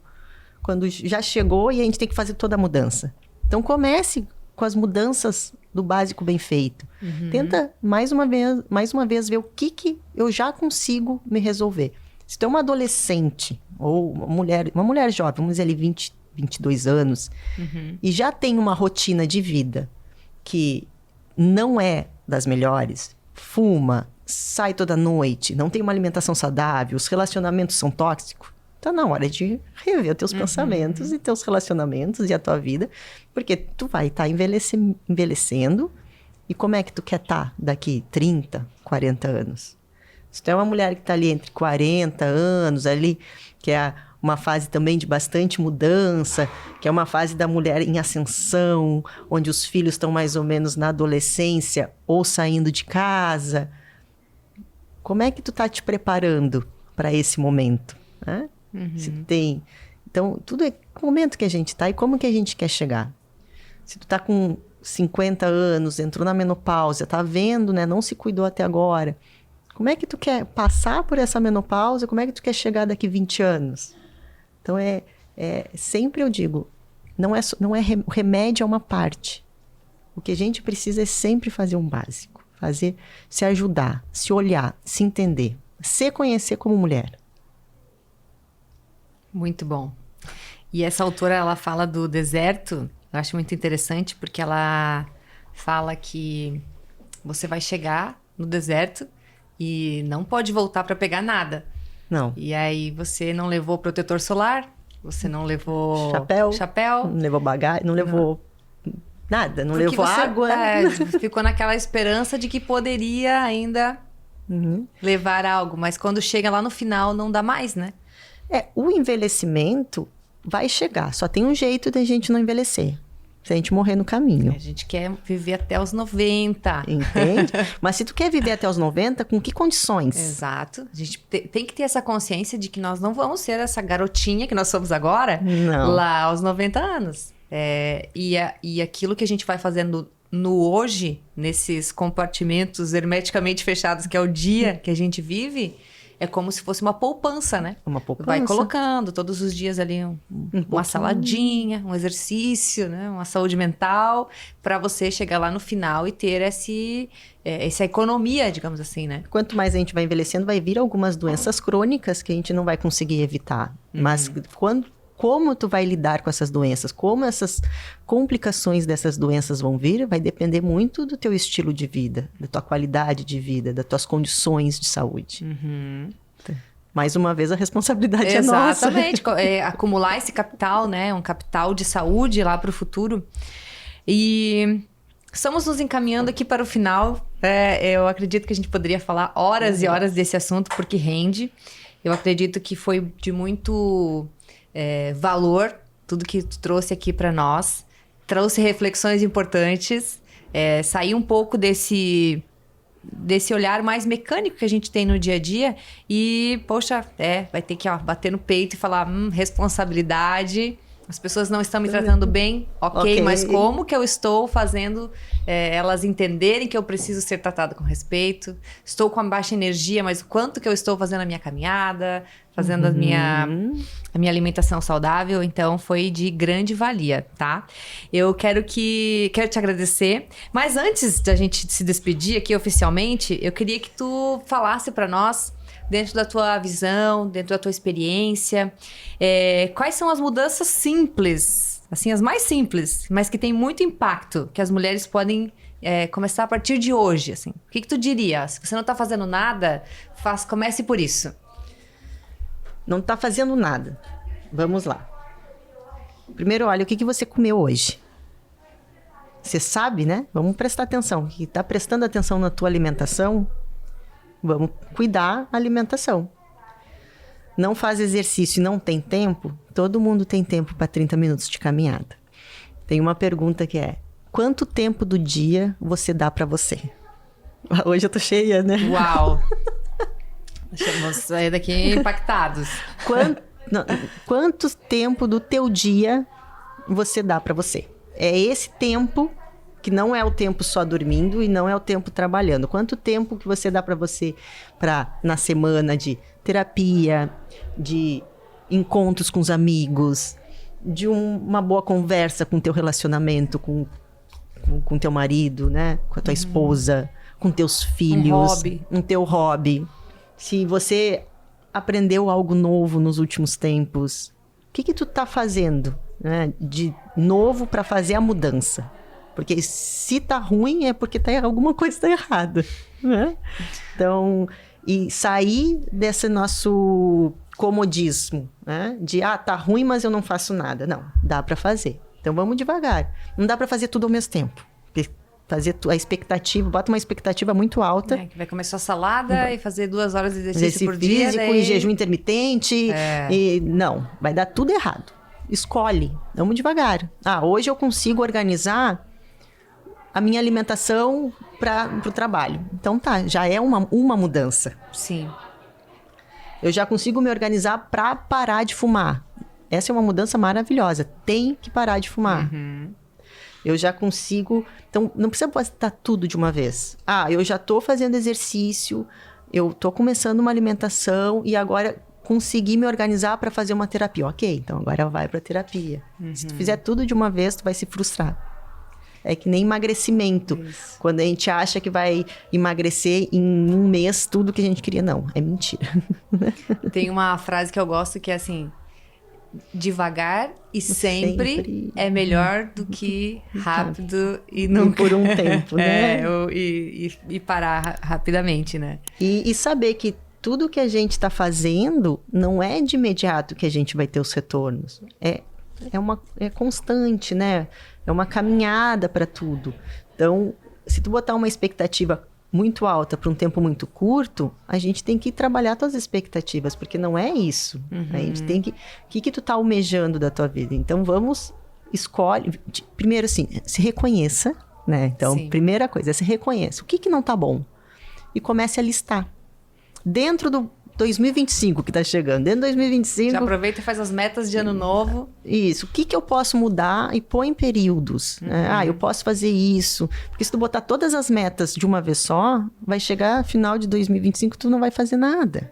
quando já chegou e a gente tem que fazer toda a mudança. Então, comece com as mudanças do básico bem feito. Tenta, mais uma vez, ver o que eu já consigo me resolver. Se tu é uma adolescente ou uma mulher jovem, vamos dizer ali 20, 22 anos, e já tem uma rotina de vida que não é das melhores, fuma, sai toda noite, não tem uma alimentação saudável, os relacionamentos são tóxicos, tá na hora de rever os teus pensamentos e teus relacionamentos e a tua vida, porque tu vai estar envelhecendo e como é que tu quer estar daqui 30, 40 anos? Se tu é uma mulher que está ali entre 40 anos, ali, que é uma fase também de bastante mudança, que é uma fase da mulher em ascensão, onde os filhos estão mais ou menos na adolescência ou saindo de casa, como é que tu tá te preparando para esse momento, né? Se tem... Então, tudo é o momento que a gente tá e como que a gente quer chegar. Se tu tá com 50 anos, entrou na menopausa, tá vendo, né? Não se cuidou até agora. Como é que tu quer passar por essa menopausa? Como é que tu quer chegar daqui 20 anos? Então, sempre eu digo, o remédio é uma parte. O que a gente precisa é sempre fazer um básico. se ajudar, se olhar, se entender, se conhecer como mulher. Muito bom. E essa autora, ela fala do deserto, eu acho muito interessante, porque ela fala que você vai chegar no deserto e não pode voltar para pegar nada. Não. E aí você não levou protetor solar, você não levou chapéu, não levou bagagem, não levou nada, não levou água. Ficou naquela esperança de que poderia ainda levar algo, mas quando chega lá no final não dá mais, né? O envelhecimento vai chegar, só tem um jeito da gente não envelhecer. Se a gente morrer no caminho. A gente quer viver até os 90. Entende? Mas se tu quer viver até os 90, com que condições? Exato. A gente tem que ter essa consciência de que nós não vamos ser essa garotinha que nós somos agora, lá aos 90 anos. E aquilo que a gente vai fazendo no hoje, nesses compartimentos hermeticamente fechados, que é o dia que a gente vive, é como se fosse uma poupança, né? Uma poupança. Vai colocando todos os dias ali uma saladinha, um exercício, né? Uma saúde mental, para você chegar lá no final e ter essa economia, digamos assim, né? Quanto mais a gente vai envelhecendo, vai vir algumas doenças crônicas que a gente não vai conseguir evitar. Mas como tu vai lidar com essas doenças, como essas complicações dessas doenças vão vir, vai depender muito do teu estilo de vida, da tua qualidade de vida, das tuas condições de saúde. Mais uma vez, a responsabilidade é nossa. Exatamente. Acumular esse capital, né? Um capital de saúde lá para o futuro. E estamos nos encaminhando aqui para o final. Eu acredito que a gente poderia falar horas e horas desse assunto, porque rende. Eu acredito que foi de muito valor tudo que tu trouxe aqui para nós. Trouxe reflexões importantes. Sair um pouco desse olhar mais mecânico que a gente tem no dia a dia. E, poxa, vai ter que bater no peito e falar, responsabilidade. As pessoas não estão me tratando bem, ok, mas como que eu estou fazendo elas entenderem que eu preciso ser tratada com respeito? Estou com a baixa energia, mas o quanto que eu estou fazendo a minha caminhada, fazendo a minha alimentação saudável? Então, foi de grande valia, tá? Eu quero te agradecer, mas antes da gente se despedir aqui oficialmente, eu queria que tu falasse para nós, dentro da tua visão, dentro da tua experiência, quais são as mudanças simples, assim, as mais simples, mas que têm muito impacto, que as mulheres podem começar a partir de hoje, assim? O que tu diria? Se você não está fazendo nada, comece por isso. Não está fazendo nada. Vamos lá. Primeiro, olha, o que você comeu hoje? Você sabe, né? Vamos prestar atenção. Que está prestando atenção na tua alimentação, vamos cuidar da alimentação. Não faz exercício e não tem tempo? Todo mundo tem tempo para 30 minutos de caminhada. Tem uma pergunta que é: quanto tempo do dia você dá para você? Hoje eu tô cheia, né? Uau! Vamos sair daqui impactados. Quanto tempo do teu dia você dá para você? É esse tempo que não é o tempo só dormindo e não é o tempo trabalhando. Quanto tempo que você dá para você na semana de terapia, de encontros com os amigos, de uma boa conversa com o teu relacionamento, com teu marido, né? Com a tua esposa, com teus filhos. Um teu hobby. Se você aprendeu algo novo nos últimos tempos, o que tu tá fazendo, né, de novo para fazer a mudança? Porque se tá ruim é porque alguma coisa tá errada, né? Então, e sair desse nosso comodismo, né? De, tá ruim, mas eu não faço nada. Não, dá para fazer. Então, vamos devagar. Não dá para fazer tudo ao mesmo tempo. Porque fazer a expectativa, bota uma expectativa muito alta. Que vai comer só salada e fazer 2 horas de exercício por dia. Físico, e jejum intermitente. E não, vai dar tudo errado. Escolhe, vamos devagar. Hoje eu consigo organizar a minha alimentação para o trabalho. Então já é uma mudança. Sim. Eu já consigo me organizar para parar de fumar. Essa é uma mudança maravilhosa. Tem que parar de fumar. Eu já consigo... Então, não precisa botar tudo de uma vez. Eu já estou fazendo exercício, eu estou começando uma alimentação e agora consegui me organizar para fazer uma terapia. Ok, então agora vai para terapia. Se tu fizer tudo de uma vez, tu vai se frustrar. É que nem emagrecimento. Isso. Quando a gente acha que vai emagrecer em um mês tudo que a gente queria. Não, é mentira. Tem uma frase que eu gosto que é assim: devagar e sempre é melhor do que rápido e nunca. Por um tempo, né? E parar rapidamente, né? E saber que tudo que a gente está fazendo não é de imediato que a gente vai ter os retornos. É constante, né? É uma caminhada para tudo. Então, se tu botar uma expectativa muito alta para um tempo muito curto, a gente tem que trabalhar tuas expectativas, porque não é isso. A gente tem que... O que tu tá almejando da tua vida? Então, escolhe... Primeiro, assim, se reconheça, né? Então, Sim. Primeira coisa, se reconheça. O que não tá bom? E comece a listar. Dentro do 2025 que tá chegando, dentro de 2025... Já aproveita e faz as metas de ano novo. Isso. O que eu posso mudar e pôr em períodos? Né? Eu posso fazer isso. Porque se tu botar todas as metas de uma vez só, vai chegar final de 2025 tu não vai fazer nada.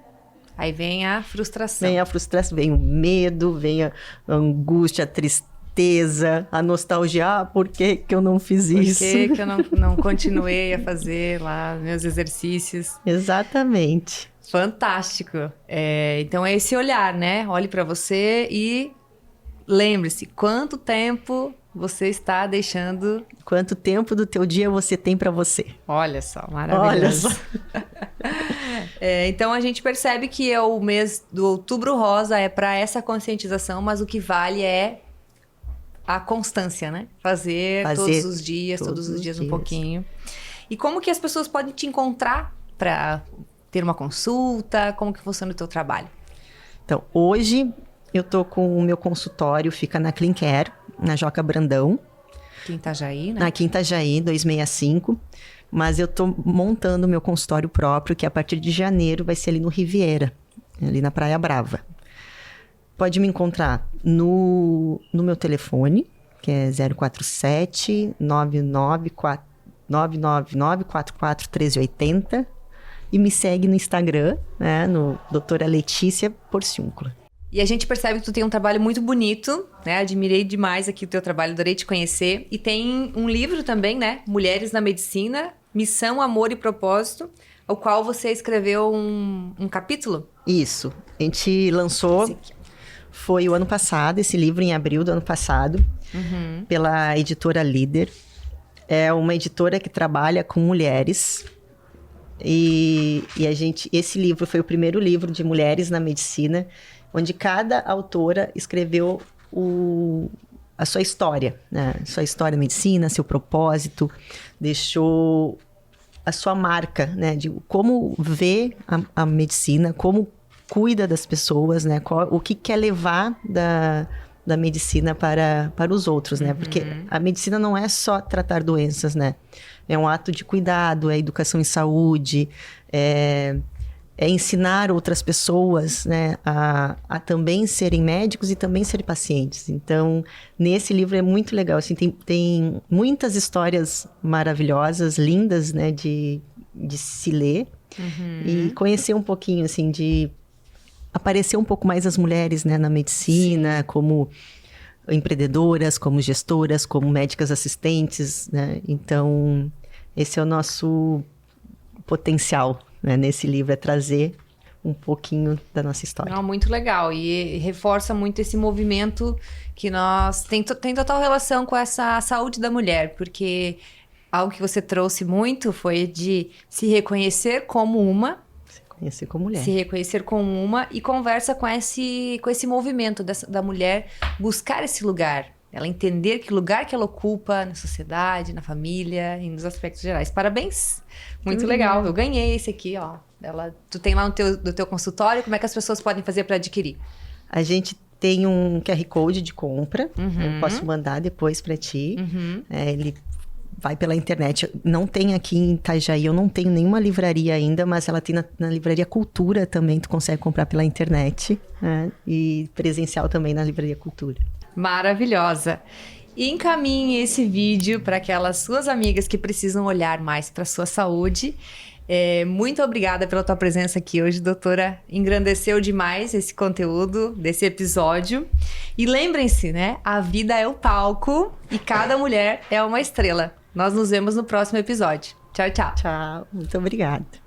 Aí vem a frustração. Vem a frustração, vem o medo, vem a angústia, a tristeza, a nostalgia. Por que eu não fiz isso? Por que eu não continuei a fazer lá meus exercícios? Exatamente. Fantástico. Então é esse olhar, né? Olhe para você e lembre-se, quanto tempo você está deixando... Quanto tempo do teu dia você tem para você. Olha só, maravilhoso. Olha só. Então a gente percebe que o mês do Outubro Rosa é para essa conscientização, mas o que vale é a constância, né? Fazer todos os dias um pouquinho. E como que as pessoas podem te encontrar para ter uma consulta? Como que funciona o teu trabalho? Então, hoje eu tô com o meu consultório, fica na Cleancare, na Joca Brandão. Aqui em Itajaí, né? Aqui em Itajaí, 265. Mas eu tô montando o meu consultório próprio, que a partir de janeiro vai ser ali no Riviera, ali na Praia Brava. Pode me encontrar no meu telefone, que é 047 999 44 1380. E me segue no Instagram, né, no Doutora Letícia Porciúncula. E a gente percebe que tu tem um trabalho muito bonito, né? Admirei demais aqui o teu trabalho, adorei te conhecer. E tem um livro também, né? Mulheres na Medicina, Missão, Amor e Propósito, ao qual você escreveu um capítulo. Isso. A gente lançou, foi o ano passado, esse livro em abril do ano passado, pela editora Líder. É uma editora que trabalha com mulheres. E esse livro foi o primeiro livro de mulheres na medicina, onde cada autora escreveu a sua história, né? Sua história na medicina, seu propósito, deixou a sua marca, né? De como vê a medicina, como cuida das pessoas, né? O que quer levar da medicina para os outros, né? Porque a medicina não é só tratar doenças, né? É um ato de cuidado, é educação em saúde, é ensinar outras pessoas, né, a também serem médicos e também serem pacientes. Então, nesse livro é muito legal, assim, tem muitas histórias maravilhosas, lindas, né, de se ler e conhecer um pouquinho, assim, de aparecer um pouco mais as mulheres, né, na medicina, como empreendedoras, como gestoras, como médicas assistentes, né? Então, esse é o nosso potencial, né, nesse livro, é trazer um pouquinho da nossa história. Não, muito legal, e reforça muito esse movimento que tem total relação com essa saúde da mulher, porque algo que você trouxe muito foi de se reconhecer como uma, Reconhecer como mulher. Se reconhecer como uma e conversa com esse movimento da mulher buscar esse lugar. Ela entender que lugar que ela ocupa na sociedade, na família e nos aspectos gerais. Parabéns! Muito legal. Eu ganhei esse aqui, ó. Tu tem lá no teu consultório, como é que as pessoas podem fazer para adquirir? A gente tem um QR Code de compra. Eu posso mandar depois para ti. Ele vai pela internet. Não tem aqui em Itajaí, eu não tenho nenhuma livraria ainda, mas ela tem na Livraria Cultura também, tu consegue comprar pela internet, né? E presencial também na Livraria Cultura. Maravilhosa! E encaminhe esse vídeo para aquelas suas amigas que precisam olhar mais para a sua saúde. Muito obrigada pela tua presença aqui hoje, doutora. Engrandeceu demais esse conteúdo desse episódio. E lembrem-se, né? A vida é o palco e cada mulher é uma estrela. Nós nos vemos no próximo episódio. Tchau, tchau. Tchau, muito obrigada.